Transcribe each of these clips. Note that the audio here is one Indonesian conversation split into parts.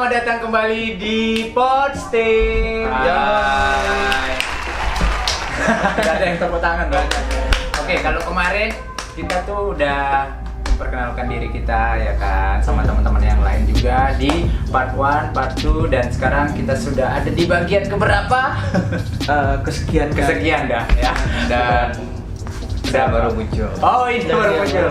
selamat datang kembali di Podsting. Hai. Gak ada yang tepuk tangan dong. Oke, kalau kemarin kita tuh udah memperkenalkan diri kita ya kan sama teman-teman yang lain juga di part 1, part 2 dan sekarang kita sudah ada di bagian keberapa? Kesekian Kesekian dah ya. Dan saya baru muncul. Oh, ini baru muncul.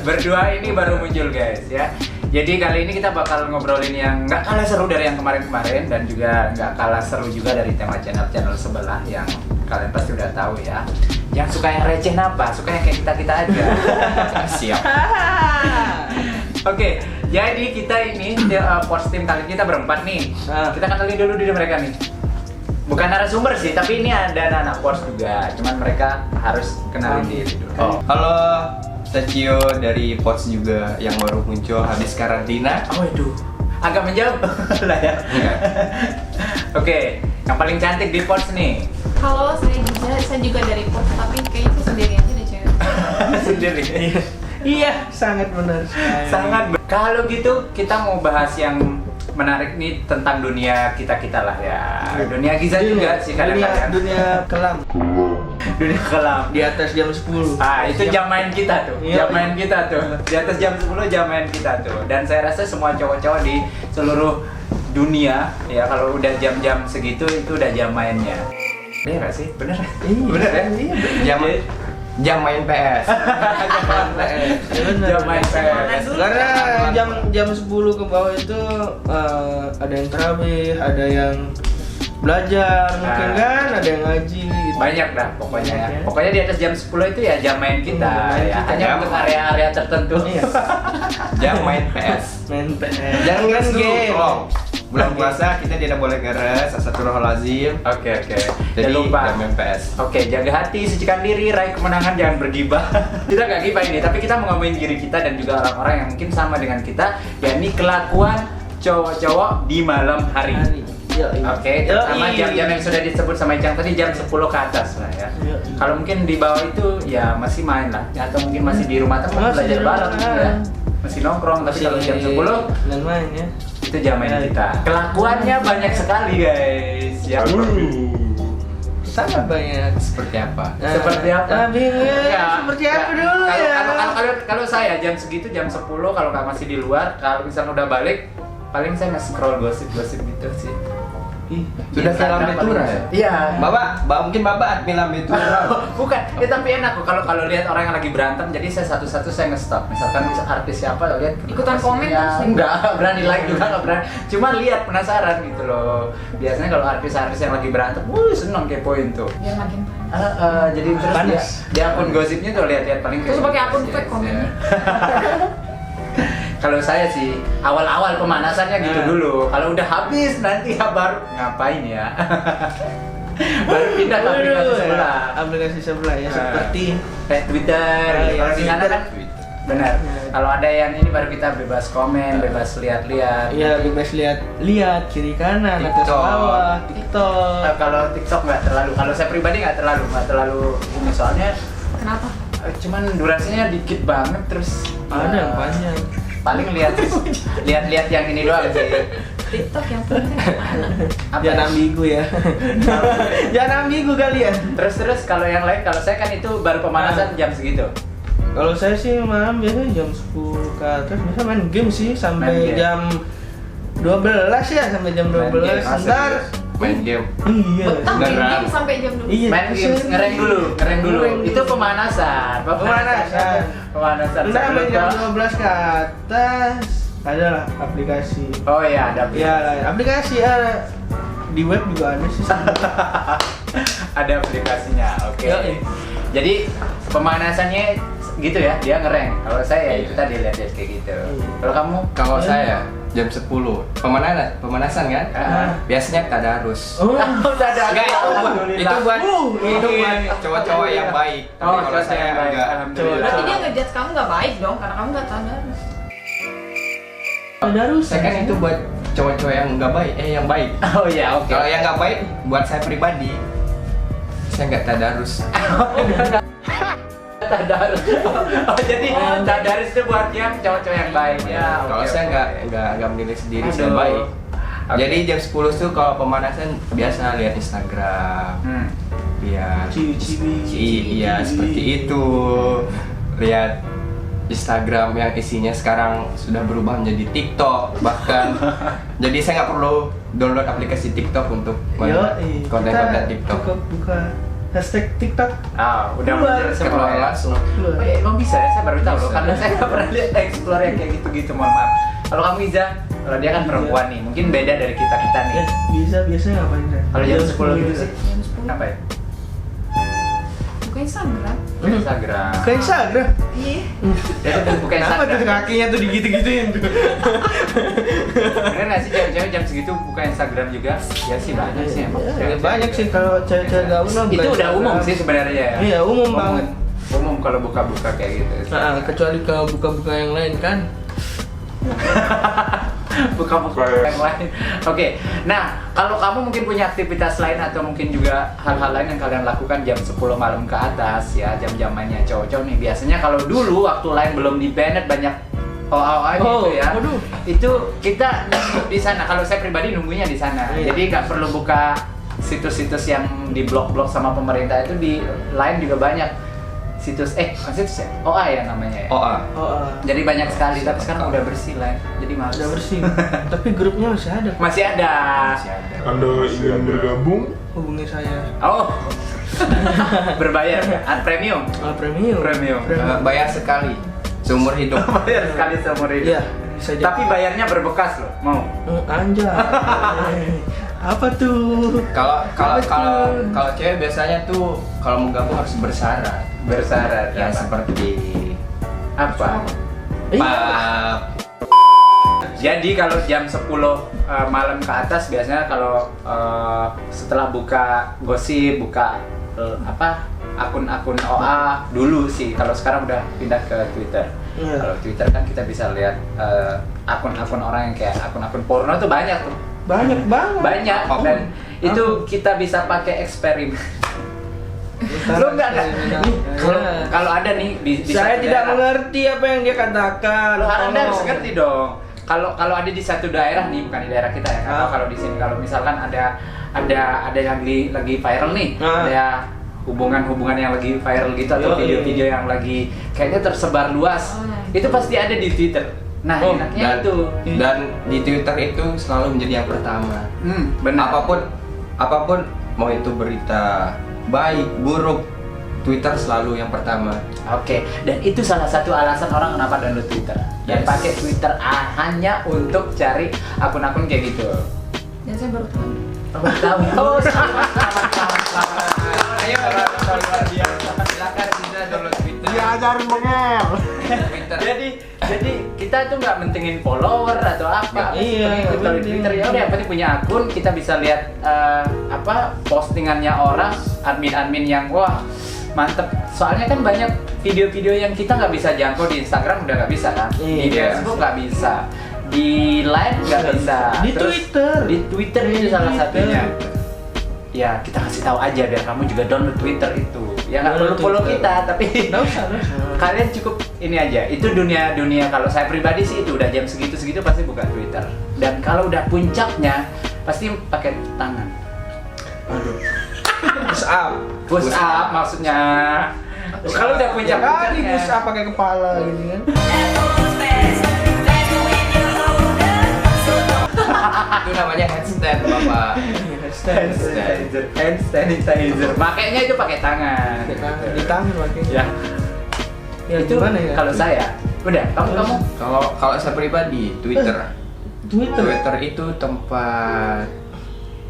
Berdua ini baru muncul guys ya. Jadi kali ini kita bakal ngobrolin yang nggak kalah seru dari yang kemarin-kemarin dan juga nggak kalah seru juga dari tema channel-channel sebelah yang kalian pasti udah tahu ya. Yang suka yang receh apa? Suka yang kayak kita aja. Siap. Oke, jadi kita ini Podsting kali ini kita berempat nih. Kita kenalin dulu diri mereka nih. Bukan narasumber sih, tapi ini ada anak Pods juga. Cuman mereka harus kenalin diri dulu. Oh, halo, Sacio dari Pods juga yang baru muncul habis karantina. Oh itu agak menjauh lah ya. Oke, yang paling cantik di Pods nih. Halo, saya juga dari Pods, tapi kayaknya saya sendiri aja deh cewek. Sendiri. Iya, sangat benar sekali. Sangat. Kalau gitu kita mau bahas yang menarik nih tentang dunia kita lah ya. Dunia Giza juga sih kadang-kadang. Dunia kelam. Dunia kelam. Di atas jam 10. Ah, itu jam main kita tuh. Iya. Jam main kita tuh. Di atas jam 10 jam main kita tuh. Dan saya rasa semua cowok-cowok di seluruh dunia ya kalau udah jam-jam segitu itu udah jam mainnya. Iya nggak sih? Bener? Iya. Bener ya? Jam main PS. Jam main PS. Karena jam 10 ke bawah itu ada yang terawih, ada yang belajar, mungkin kan, ada yang ngaji. Banyak dah pokoknya ya. Pokoknya di atas jam 10 itu ya jam main kita ya. Hanya untuk area-area tertentu. Iya. Jam main PS. Main PS. Jangan Main game. Bulan puasa kita tidak boleh ngeres, astagfirullahalazim. Oke. Jadi Jangan lupa. jam main PS. Oke, jaga hati, sucikan diri, raih kemenangan, jangan bergibah. Kita nggak gibah ini, tapi kita mau ngomongin diri kita dan juga orang-orang yang mungkin sama dengan kita, yakni kelakuan cowok-cowok di malam hari. Oke, sama jam-jam yang sudah disebut sama Icang tadi jam 10 ke atas lah ya. Kalau mungkin di bawah itu ya masih main lah, atau mungkin masih di rumah teman belajar bareng ya. Masih nongkrong, tapi kalau jam 10 dan main ya. itu jam main kita. Kelakuannya banyak sekali guys. Ya. Sangat banyak. Seperti apa? Seperti apa? Bingung. Ya, Seperti apa dulu kalau, ya? kalau saya jam segitu jam 10 kalau nggak masih di luar, kalau misalnya udah balik, paling saya nge-scroll gosip-gosip gitu sih. Sudah film Betura ya? Iya. Bapak mungkin Bapak admin Betura. Bukan, ya tapi enak kok kalau lihat orang yang lagi berantem, jadi saya satu-satu saya nge-stop. Misalkan artis siapa lihat Ikutan komen ya, terus? enggak berani like juga enggak berani. Cuma lihat penasaran gitu loh. Biasanya kalau artis-artis yang lagi berantem, seneng kepoin tuh. Biar makin Jadi terus Panas. di akun gosipnya tuh lihat-lihat paling terus kayak pakai akun gitu. fake komennya. Kalau saya sih awal-awal pemanasannya gitu dulu. Kalau udah habis nanti ya baru ngapain ya? Baru pindah ke aplikasi sebelah. Aplikasi sebelah ya, seperti Twitter. Kalau di sana kan benar. Ya. Kalau ada yang ini baru kita bebas komen, bebas lihat-lihat. iya, bebas lihat kiri kanan atas TikTok. bawah, TikTok. Kalau TikTok nggak terlalu. Kalau saya pribadi nggak terlalu ini soalnya Kenapa? cuman durasinya dikit banget terus Ada yang panjang. paling lihat yang ini doang sih. TikTok yang penting mana? Apa Jangan ya? ambigu ya. Jangan ambigu kalian. Terus kalau yang lain, kalau saya kan itu baru pemanasan jam segitu. Kalau saya sih malam biasanya jam 10 ke atas biasa main game sih sampai Main game. jam 12 ya, sampai jam 12. Ntar Main game. iya. Betah main Beneran. game sampai jam 12. Iya. Main games ngereng dulu. Itu pemanasan. Pemanasan. Pemanasan. Ntar sampai Sebelum jam ke- 12 ke atas adalah aplikasi. Oh iya, ada Ya, aplikasi ada di web juga ada sih. ada aplikasinya. Oke. Yoi. Jadi pemanasannya gitu ya, dia ngereng. Kalau saya ya itu tadi lihat-lihat kayak gitu. Kalau kamu? Kalau saya jam 10 pemanasan kan? Ah. Biasanya tadarus. Oh, Udah ada. Enggak, itu buat ini. cowok-cowok yang baik. Oh, Tapi kalau cowok saya yang baik. enggak. Alhamdulillah. Berarti dia ngejudge kamu nggak baik dong, karena kamu nggak tadarus. tadarus. Saya kan itu buat cowok-cowok yang enggak baik, yang baik. Oh iya, oke. Kalau yang enggak baik buat saya pribadi, saya enggak tadarus. Tadarus. Oh, jadi tadarus itu buat yang cowok-cowok yang baik ya. Kalau oke, saya oke. nggak menilai sendiri saya Aduh. baik. Oke. Jadi jam 10 tuh kalau pemanasan biasa lihat Instagram, lihat iya seperti itu, lihat Instagram yang isinya sekarang sudah berubah menjadi TikTok bahkan. Jadi saya nggak perlu download aplikasi TikTok untuk melihat konten-konten TikTok. Cukup buka hashtag TikTok. Udah Keluar. muncul semua Keluar ya. langsung. Oh, iya, emang bisa ya? Saya baru tahu loh, Bisa. karena saya nggak pernah lihat explore yang kayak gitu-gitu, mohon maaf. Kalau kamu Iza, kalau dia kan perempuan nih, mungkin beda dari kita-kita nih. Bisa biasanya ngapain deh? Kalau jam 10 gitu sih, Jam 10. apa ya? Buka Instagram. Instagram. Ke Instagram. Iya. Dia tuh buka Kenapa tuh Instagram. kakinya tuh digitu-gituin tuh? Bener nggak sih cewek-cewek jam segitu buka Instagram juga? Ya sih banyak sih emang. Ya, Cewek-cewek banyak juga. sih kalau cewek-cewek gaul mah buka Itu udah Instagram. umum sih sebenarnya ya. Iya, umum banget. Umum kalau buka-buka kayak gitu. Nah, kecuali ke buka-buka yang lain kan. Buka-buka yang lain. Oke, nah kalau kamu mungkin punya aktivitas lain atau mungkin juga hal-hal lain yang kalian lakukan jam 10 malam ke atas ya, jam-jamannya cowok-cowok nih. Biasanya kalau dulu waktu lain belum di-banned banyak OA gitu ya. waduh. Itu kita nunggu di sana. Kalau saya pribadi nunggunya di sana. Iya. Jadi nggak perlu buka situs-situs yang di blok-blok sama pemerintah, itu di lain juga banyak situs bukan situs ya, OA ya namanya ya. OA. Jadi banyak sekali, tapi sekarang udah bersih lah, jadi males. Udah bersih. Tapi grupnya masih ada. Masih ada. Masih ada. Anda ingin bergabung? Hubungi saya. Oh, berbayar kan? Premium. Premium. Premium. Bayar sekali seumur hidup. Bayar sekali seumur hidup. Iya, bisa jadi. Tapi bayarnya berbekas loh, mau? Anjay. Apa tuh? Kalau cewek biasanya tuh kalau mau gabung harus bersyarat. Bersyarat. Ya apa? seperti Apa? Iya. Jadi kalau jam 10 malam ke atas biasanya kalau setelah buka gosip, buka akun-akun OA dulu sih. Kalau sekarang udah pindah ke Twitter. Iya. Kalau Twitter kan kita bisa lihat akun-akun orang yang kayak akun-akun porno tuh banyak tuh. Banyak banget. Banyak dan itu kita bisa pakai eksperimen. Lu enggak ada. Kalau ada nih di Saya satu tidak daerah. mengerti apa yang dia katakan. Lo Anda Tolong. harus ngerti dong. Kalau ada di satu daerah nih, bukan di daerah kita ya. Kalau di sini kalau misalkan ada yang lagi viral nih, ada hubungan-hubungan yang lagi viral gitu atau Iya. video-video yang lagi kayaknya tersebar luas. Itu pasti ada di Twitter. Nah, enaknya itu. Dan di Twitter itu selalu menjadi yang pertama. Benar. Apapun mau itu berita baik, buruk, Twitter selalu yang pertama. Oke, dan itu salah satu alasan orang kenapa download Twitter. Dan Yes. pakai Twitter hanya untuk cari akun-akun kayak gitu. Dan saya baru tahu. Baru tahu. Oh, selamat. Ayo, luar biasa. Silakan kita download Twitter. Diajarin mengel. Twitter. Jadi kita tuh nggak mentingin follower atau apa. Iya, Kalau di penting. Twitter ya udah yang penting punya akun, kita bisa lihat postingannya orang, admin-admin yang wah mantep. Soalnya kan banyak video-video yang kita nggak bisa jangkau di Instagram udah nggak bisa kan, di Iya. Facebook nggak bisa, di Line nggak bisa, Di Terus Twitter. di Twitter itu salah Twitter. satunya. Ya kita kasih tahu aja biar kamu juga download Twitter itu. Ya nggak perlu Download follow Twitter. kita, tapi Nggak usah. kalian cukup ini aja. Itu dunia kalau saya pribadi sih itu udah jam segitu pasti buka Twitter. Dan kalau udah puncaknya pasti pakai tangan. Push up. Push up maksudnya. Kalau udah Kali push puncak-puncaknya. up pakai kepala gitu kan. Itu namanya headstand, Bapak. Hand sanitizer. Makanya itu pakai tangan. Di tangan pakai. Ya. Ya, Itu gimana ya? kalau saya. Udah, kamu Kalau saya pribadi, Twitter. Twitter itu tempat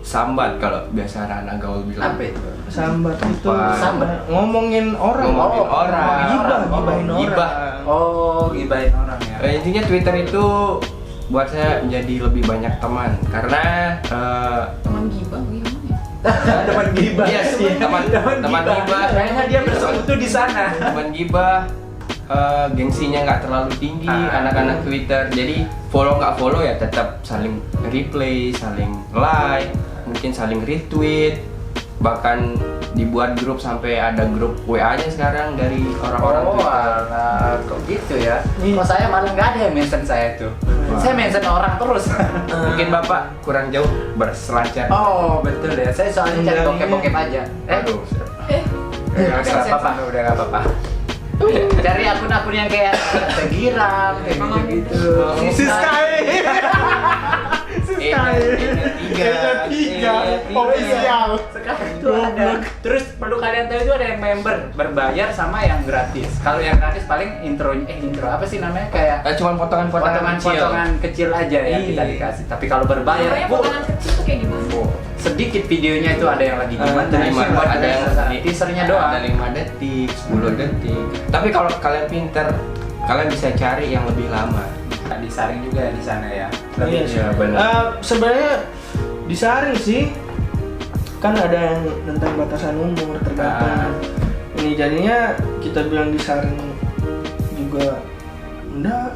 sambat kalau biasa anak-anak gaul bilang. apa itu? Sambat itu Sambat. ngomongin orang. Ngomongin orang. Gibahin Gibah. orang. Oh, gibahin orang ya. Intinya Twitter itu buat saya menjadi lebih banyak teman karena Teman gibah gimana ya? Teman gibah. Yes, teman gibah. Kayaknya dia bersekutu di sana. teman gibah gengsinya nggak terlalu tinggi anak-anak Twitter, jadi follow nggak follow ya tetap saling replay, saling like, mungkin saling retweet, bahkan dibuat grup sampai ada grup WA-nya sekarang dari orang-orang Oh Twitter. alah, kok gitu ya? Iya. Kok saya malah nggak ada yang mention saya tuh. Saya mention orang terus. Mungkin Bapak kurang jauh berselancar. Oh betul ya, saya soalnya cari Enggak, bokep-bokep aja. Aduh. Udah nggak apa-apa, udah nggak apa-apa. Cari akun-akun yang kayak Instagram, kayak gitu-gitu. Tiga official. Sekarang itu ada. Terus perlu kalian tahu itu ada yang member berbayar sama yang gratis. Kalau yang gratis paling intro apa sih namanya kayak Cuma potongan-potongan kecil. potongan kecil aja yang kita Iya. dikasih. Tapi kalau berbayar, Pokoknya potongan kecil tuh kayak gimana? sedikit videonya itu ada yang lagi gimana. Ada yang teasernya doang. Ada 5 detik, 10 detik. Tapi kalau kalian pinter, kalian bisa cari yang lebih lama. Disaring juga di sana ya. Iya, Iya, benar. sebenarnya disaring sih, kan ada yang tentang batasan umur tergantung. Ini jadinya kita bilang disaring juga Nggak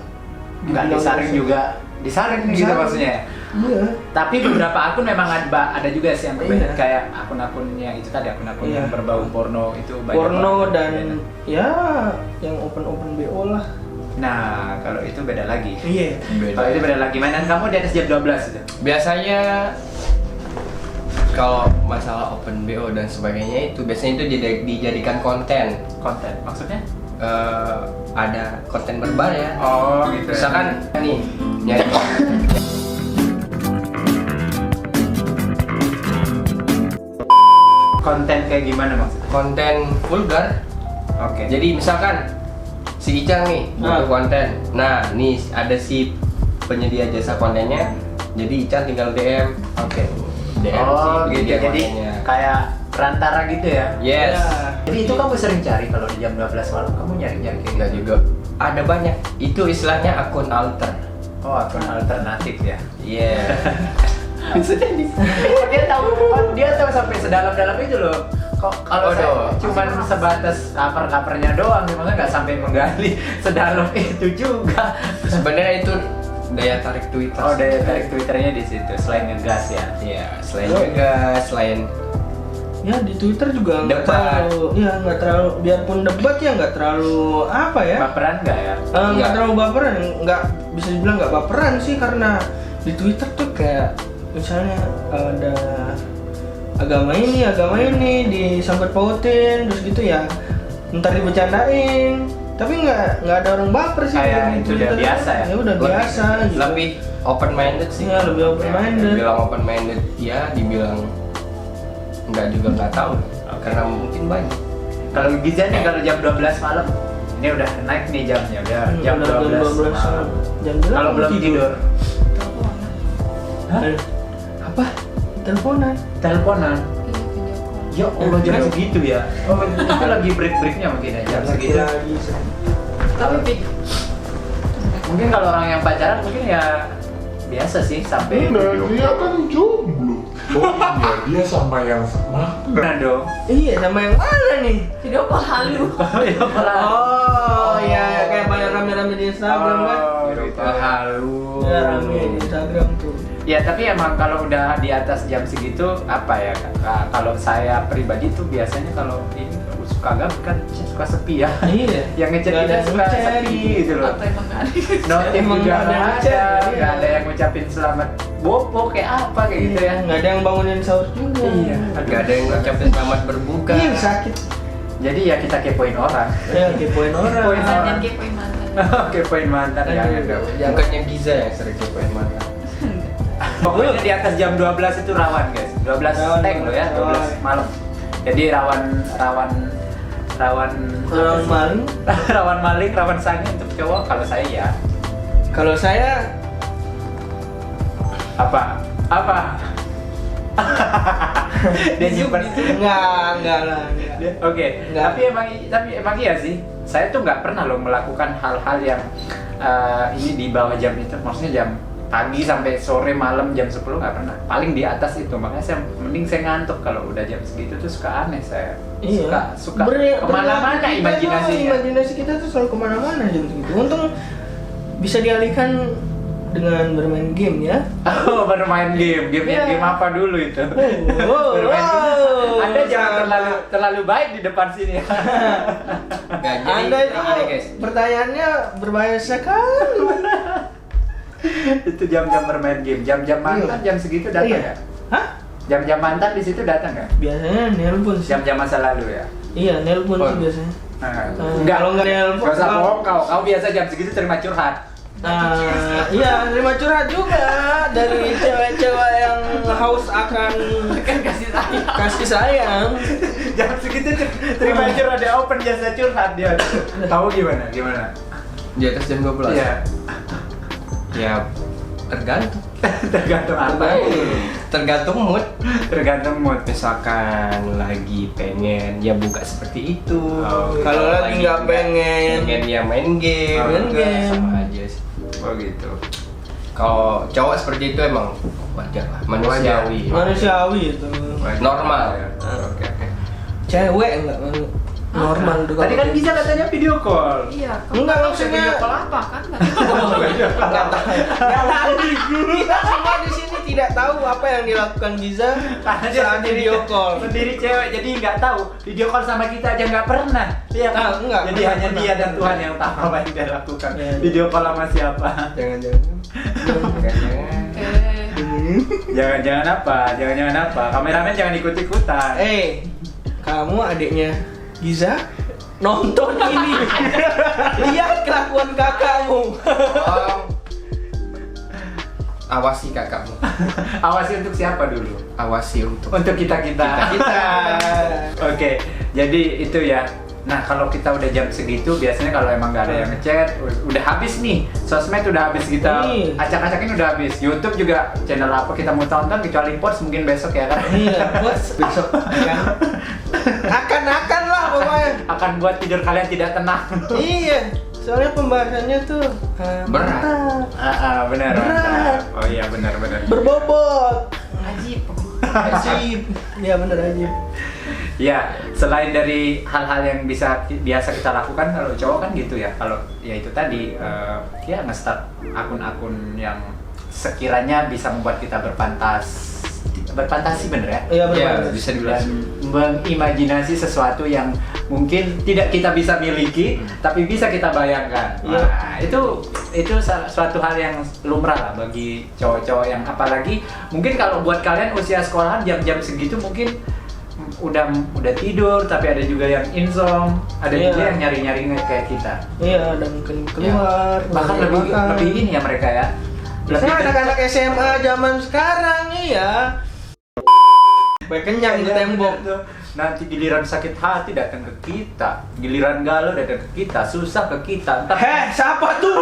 dibilang disaring juga. Disaring gitu Disaring. maksudnya. Iya. Tapi beberapa akun memang ada juga sih yang berbeda Iya. kayak akun-akunnya itu tadi akun-akun Iya. yang berbau porno itu banyak Porno banget dan yang ya yang open BO lah. beda. Nah, kalau itu beda lagi. Iya. Kalau itu beda lagi. Mainan kamu di atas jam 12 itu. Biasanya kalau masalah open BO dan sebagainya itu biasanya itu dijadikan konten. Konten maksudnya? Ada konten berbayar. Oh, gitu. Misalkan nih nyari konten kayak gimana maksudnya? konten vulgar. Oke. Jadi misalkan si Icang nih butuh konten. Nah, nih ada si penyedia jasa kontennya. Jadi Icang tinggal DM. Oke. DM Oh, si gitu. penyedia Jadi kontennya. kayak perantara gitu ya. Yes. Ya. Jadi itu kamu sering cari kalau di jam 12 malam kamu nyari-nyari kayak Enggak gitu. juga. Ada banyak. Itu istilahnya akun alter. Oh, akun alternatif ya. Iya. Maksudnya dia tahu sampai sedalam-dalam itu loh. Kok kalau saya Waduh. cuman sebatas cover-covernya doang, maksudnya nggak sampai menggali sedalam itu juga. Sebenarnya itu daya tarik Twitter. Oh, daya tarik Twitternya di situ selain ngegas ya. Iya, selain ngegas, selain Ya di Twitter juga nggak Debat. terlalu, biarpun debat ya nggak terlalu apa ya? Baperan nggak ya? Nggak Nggak. terlalu baperan, nggak bisa dibilang nggak baperan sih karena di Twitter tuh kayak misalnya ada agama ini disangkut pautin terus gitu ya, ntar dibercandain, tapi nggak ada orang baper sih Kayak di itu udah Twitter. biasa ya? Ya udah biasa gitu. lebih open minded sih. Iya, lebih open minded. Dibilang open minded, ya dibilang nggak juga nggak tahu karena mungkin banyak. Kalau Giza nih kalau jam 12 malam ini udah naik nih jamnya udah jam 12 malam. Jam berapa Kalau mau belum tidur, Hah? apa? Teleponan. teleponan. Iya, video call. Ya Allah jam segitu ya. Oh itu lagi break-breaknya mungkin ya jam segitu. Lagi. Tapi mungkin kalau orang yang pacaran mungkin ya biasa sih sampai Nah, dia kan jomblo. Oh iya, dia sama yang sama. Nah dong. Iya, sama yang mana nih? Video call halu. Ya malah. Oh, iya, kayak banyak rame-rame di Instagram kan? Gitu. Halu. Ya, rame di Instagram tuh. Ya tapi emang kalau udah di atas jam segitu apa ya kalau saya pribadi tuh biasanya kalau ini suka gak kan suka sepi ya. Iya. Yang ngechat Nggak kita ada suka ngechat. sepi gitu loh. Atau emang nggak ada? Notif Emang juga nggak ada nggak ngechat, ada, iya. nggak ada yang ngucapin selamat bobo kayak apa kayak gitu ya. Nggak ada yang bangunin sahur juga. Iya. Nggak ada yang ngucapin selamat berbuka. Iya, sakit. Jadi ya kita kepoin orang. Ya, kepoin orang. Kepoin orang. Jangan kepoin mantan. Kepoin mantan Aduh. jangan dong. Bukannya Giza yang sering kepoin mantan. Pokoknya di atas jam 12 itu rawan guys. 12 Rawan, teng loh ya, 12 rawan. malam. Jadi rawan Orang maling. rawan maling, rawan sange untuk cowok. Kalau saya ya Kalau saya apa? Dia simpan. enggak lah. Enggak. Oke. Nggak. Tapi emang iya sih. Saya tuh nggak pernah loh melakukan hal-hal yang ini di bawah jam itu. Maksudnya jam pagi sampai sore malam jam 10 nggak pernah. Paling di atas itu. Makanya saya mending saya ngantuk kalau udah jam segitu tuh suka aneh saya. Iya. Suka kemana-mana imajinasinya. Imajinasi kita tuh selalu kemana-mana jam segitu. Untung bisa dialihkan dengan bermain game ya. Oh, bermain game. Iya. Game apa dulu itu? Wow, Bermain game. wow. Anda jangan terlalu baik di depan sini ya. Nggak, jadi Anda itu gini, guys. pertanyaannya berbahaya sekali. Itu jam-jam bermain game. Jam-jam mantan jam segitu datang Iya. ya? Hah? Jam-jam mantan di situ datang nggak? Biasanya nelpon sih. Jam-jam masa lalu ya? Iya, nelpon Oh. sih biasanya. Enggak, kalau nggak nelpon, nggak usah kalau- bohong kau biasa jam segitu terima curhat. Iya, terima curhat juga dari cewek-cewek yang haus akan kasih sayang. Jam segitu terima curhat, dia open jasa curhat dia. Tahu gimana? Di atas jam 12. Iya. Ya tergantung. Tergantung apa? Tergantung mood. Tergantung mood. Misalkan lagi pengen ya buka seperti itu. Oh, kalau lagi nggak pengen ya main game. Main game. Sama aja sih. Oh gitu. Kalau cowok seperti itu emang wajar lah, manusiawi. manusiawi itu. Normal. Oke. Cewek enggak normal tuh. Tadi kan bisa katanya video call. Iya, Enggak, tahu maksudnya- video call apa kan? Nggak tahu. Kita semua di sini tidak tahu apa yang dilakukan Giza Karena dia saat sendiri video call. Sendiri cewek, jadi nggak tahu video call sama kita aja nggak pernah. Iya kan? Enggak, Jadi pernah, hanya pernah. dia dan Tuhan yang tahu apa yang dia lakukan. Iya. Video call sama siapa? Jangan-jangan. Jangan-jangan apa? Kameramen jangan ikut-ikutan. Kamu adiknya Giza nonton ini. Lihat kelakuan kakakmu. Oh. Awasi kakakmu. Awasi untuk siapa dulu? Awasi untuk Untuk kita. Oke, jadi itu ya. Nah, kalau kita udah jam segitu, biasanya kalau emang nggak ada yang ngechat, udah habis nih. Sosmed udah habis kita, acak-acakin udah habis. YouTube juga channel apa kita mau tonton kecuali Pods mungkin besok ya kan? Iya, bos besok akan lah pokoknya. Akan buat tidur kalian tidak tenang. Iya, soalnya pembahasannya tuh Berat. Benar. Berat. Oh iya benar. berbobot. Ajib. Ajib. Iya bener ajib. Ya, selain dari hal-hal yang biasa kita lakukan kalau cowok kan gitu ya. Kalau ya itu tadi ya nge-start akun-akun yang sekiranya bisa membuat kita berfantasi bener ya? Iya ya bener. bisa dibilang. Dan mengimajinasi sesuatu yang mungkin tidak kita bisa miliki, tapi bisa kita bayangkan. Iya. Nah, itu suatu hal yang lumrah lah bagi cowok-cowok yang apalagi mungkin kalau buat kalian usia sekolahan jam-jam segitu mungkin udah tidur, tapi ada juga yang insomnia, ada Iya. juga yang nyari-nyari kayak kita. Iya, dan mungkin keluar. Bahkan beli makan. lebih ini ya mereka ya. Biasanya anak-anak SMA zaman sekarang iya. Baik kenyang di tembok. Nanti giliran sakit hati datang ke kita, giliran galau datang ke kita, susah ke kita. Entah Siapa tuh?